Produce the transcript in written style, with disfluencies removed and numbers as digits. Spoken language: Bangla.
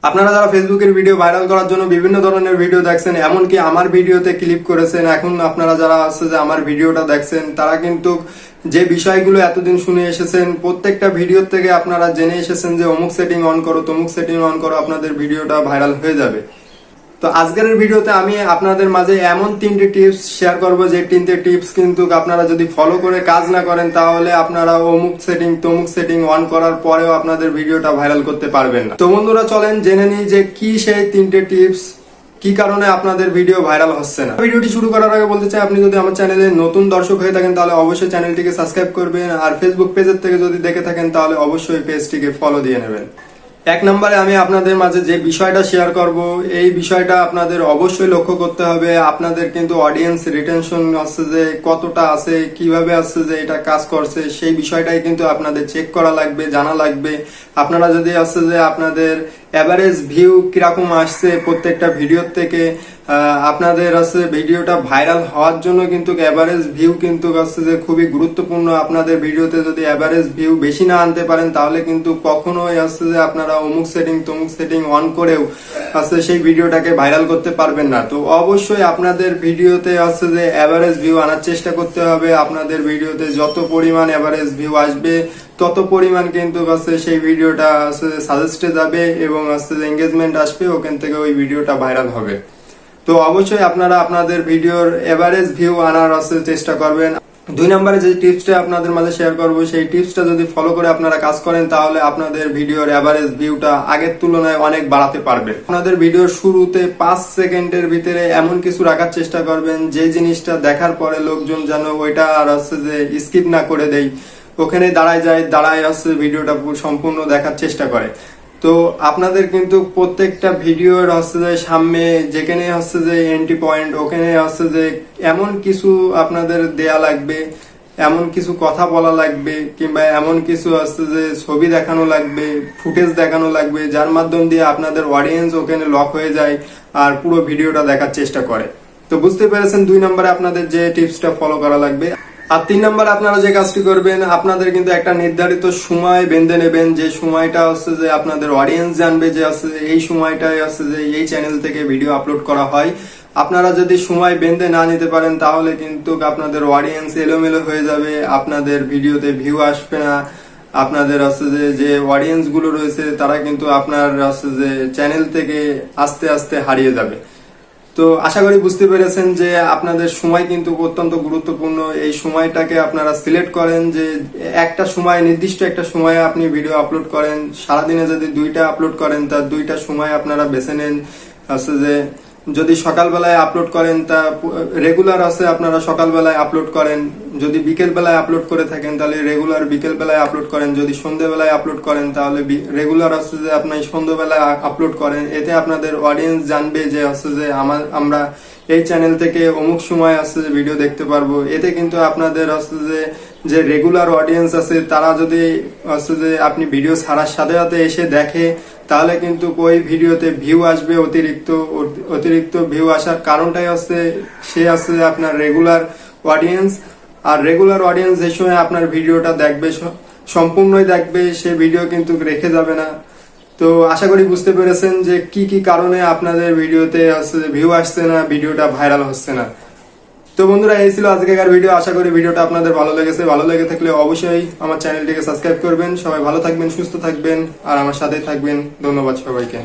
আপনারা যারা ফেসবুকের ভিডিও ভাইরাল করার জন্য বিভিন্ন ধরনের ভিডিও দেখছেন, এমনকি আমার ভিডিওতে ক্লিপ করেছেন, এখন আপনারা যারা আছে যে আমার ভিডিওটা দেখছেন তারা কিন্তু যে বিষয়গুলো এতদিন শুনে এসেছেন প্রত্যেকটা ভিডিও থেকে আপনারা জেনে এসেছেন যে অমুক সেটিং অন করো, তমুক সেটিং অন করো, আপনাদের ভিডিওটা ভাইরাল হয়ে যাবে। তো আজকের ভিডিওতে আমি আপনাদের মাঝে এমন 3টি টিপস শেয়ার করব যে 3টে টিপস কিন্তু আপনারা যদি ফলো করে কাজ না করেন তাহলে আপনারা অমুক সেটিং তমুক সেটিং অন করার পরেও আপনাদের ভিডিওটা ভাইরাল করতে পারবেন না। তো বন্ধুরা চলেন জেনে নিই যে কি সেই 3টে টিপস, কি কারণে আপনাদের ভিডিও ভাইরাল হচ্ছে না। ভিডিওটি শুরু করার আগে বলতে চাই, আপনি যদি আমার চ্যানেলে নতুন দর্শক হয়ে থাকেন তাহলে অবশ্যই চ্যানেলটিকে সাবস্ক্রাইব করবেন, আর ফেসবুক পেজের থেকে যদি দেখে থাকেন তাহলে অবশ্যই পেজটিকে ফলো দিয়ে নেবেন। 1 নম্বরে আমি আপনাদের মাঝে যে বিষয়টা শেয়ার করব এই বিষয়টা আপনাদের অবশ্যই লক্ষ্য করতে হবে। আপনাদের কিন্তু অডিয়েন্স রিটেনশন আছে যে কতটা আছে, কিভাবে আছে যে এটা কাজ করছে, সেই বিষয়টাই কিন্তু আপনাদের চেক করা লাগবে, জানা লাগবে। আপনারা যদি আছে যে আপনাদের এভারেজ ভিউ কিরকম আসছে প্রত্যেকটা ভিডিওর থেকে, আপনাদের আছে ভিডিওটা ভাইরাল হওয়ার জন্য কিন্তু এভারেজ ভিউ কিন্তু আছে যে খুবই গুরুত্বপূর্ণ। আপনাদের ভিডিওতে যদি এভারেজ ভিউ বেশি না আনতে পারেন তাহলে কিন্তু কখনোই আছে যে আপনারা অমুক সেটিং তমুক সেটিং অন করেও আছে সেই ভিডিওটাকে ভাইরাল করতে পারবেন না। তো অবশ্যই আপনাদের ভিডিওতে আছে যে এভারেজ ভিউ আনার চেষ্টা করতে হবে। আপনাদের ভিডিওতে যত পরিমাণ এভারেজ ভিউ আসবে তত পরিমাণ কিন্তু আছে সেই ভিডিওটা আছে সাজেস্টে যাবে এবং আছে এঙ্গেজমেন্ট আসবে, ওখান থেকে ওই ভিডিওটা ভাইরাল হবে। তো অবশ্যই আপনারা আপনাদের ভিডিওর এভারেজ ভিউ আনার আছে চেষ্টা করবেন। 2 নম্বরে যে টিপসটা আপনাদের মাঝে শেয়ার করব সেই টিপসটা যদি ফলো করে আপনারা কাজ করেন তাহলে আপনাদের ভিডিওর এভারেজ ভিউটা আগের তুলনায় অনেক বাড়াতে পারবেন। আপনাদের ভিডিওর শুরুতে 5 সেকেন্ডের ভিতরে এমন কিছু রাখার চেষ্টা করবেন যে জিনিসটা দেখার পরে লোকজন যেন ওইটা আর আছে যে স্কিপ না করে দেয়, ওখানে দাঁড়ায় আছে ভিডিওটা সম্পূর্ণ দেখার চেষ্টা করে। তো আপনাদের কিন্তু প্রত্যেকটা ভিডিওর হচ্ছে যে সামনে যেখানে হচ্ছে যে এন্ট্রি পয়েন্ট, ওখানে হচ্ছে যে এমন কিছু আপনাদের দেয়া লাগবে, এমন কিছু কথা বলা লাগবে, কিংবা এমন কিছু হচ্ছে যে ছবি দেখানো লাগবে, ফুটেজ দেখানো লাগবে, যার মাধ্যম দিয়ে আপনাদের অডিয়েন্স ওখানে লক হয়ে যায় আর পুরো ভিডিওটা দেখার চেষ্টা করে। তো বুঝতে পেরেছেন 2 নম্বরে আপনাদের যে টিপসটা ফলো করা লাগবে। আর 3 নম্বরে আপনারা যে কাজটি করবেন, আপনাদের কিন্তু একটা নির্ধারিত সময় বেঁধে নেবেন, যে সময়টা হচ্ছে যে আপনাদের অডিয়েন্স জানবে যে আছে এই সময়টায় আছে যে এই চ্যানেল থেকে ভিডিও আপলোড করা হয়। আপনারা যদি সময় বেঁধে না নিতে পারেন তাহলে কিন্তু আপনাদের অডিয়েন্স এলোমেলো হয়ে যাবে, আপনাদের ভিডিওতে ভিউ আসবে না, আপনাদের আছে যে অডিয়েন্স গুলো রয়েছে তারা কিন্তু আপনার আছে যে চ্যানেল থেকে আস্তে আস্তে হারিয়ে যাবে। তো আশা করি বুঝতে পেরেছেন যে আপনাদের সময় কিন্তু অত্যন্ত গুরুত্বপূর্ণ। এই সময়টাকে আপনারা সিলেক্ট করেন যে একটা সময়, নির্দিষ্ট একটা সময়ে আপনি ভিডিও আপলোড করেন। সারাদিনে যদি 2টা আপলোড করেন তার 2টা সময় আপনারা বেছে নেন। আছে যে যদি সকালবেলায় আপলোড করেন তা রেগুলার আছে আপনারা সকালবেলায় আপলোড করেন, যদি বিকেল বেলায় আপলোড করে থাকেন তাহলে রেগুলার বিকেল বেলায় আপলোড করেন, যদি সন্ধ্যেবেলায় আপলোড করেন তাহলে রেগুলার আছে যে আপনি সন্ধ্যাবেলায় আপলোড করেন। এতে আপনাদের অডিয়েন্স জানবে যে আছে যে আমরা এই চ্যানেল থেকে অমুক সময় আছে যে ভিডিও দেখতে পারবো। এতে কিন্তু আপনাদের আছে যে রেগুলার অডিয়েন্স আছে তারা যদি আছে যে আপনি ভিডিও ছাড়ার সাথে সাথে এসে দেখে তাহলে কিন্তু ওই ভিডিওতে ভিউ আসবে অতিরিক্ত ভিউ আসার কারণটাই হচ্ছে সে আছে আপনার রেগুলার অডিয়েন্স। আর রেগুলার অডিয়েন্স যে সময় আপনার ভিডিওটা দেখবে সম্পূর্ণই দেখবে, সে ভিডিও কিন্তু রেখে যাবে না। তো আশা করি বুঝতে পেরেছেন যে কি কি কারণে আপনাদের ভিডিওতে আছে ভিউ আসছে না, ভিডিওটা ভাইরাল হচ্ছে না। তো বন্ধুরা এই ছিল আজকের ভিডিও। আশা করি ভিডিওটা আপনাদের ভালো লেগেছে। ভালো লেগে থাকলে অবশ্যই আমার চ্যানেলটিকে সাবস্ক্রাইব করবেন। সবাই ভালো থাকবেন, সুস্থ থাকবেন আর আমার সাথে থাকবেন। ধন্যবাদ সবাইকে।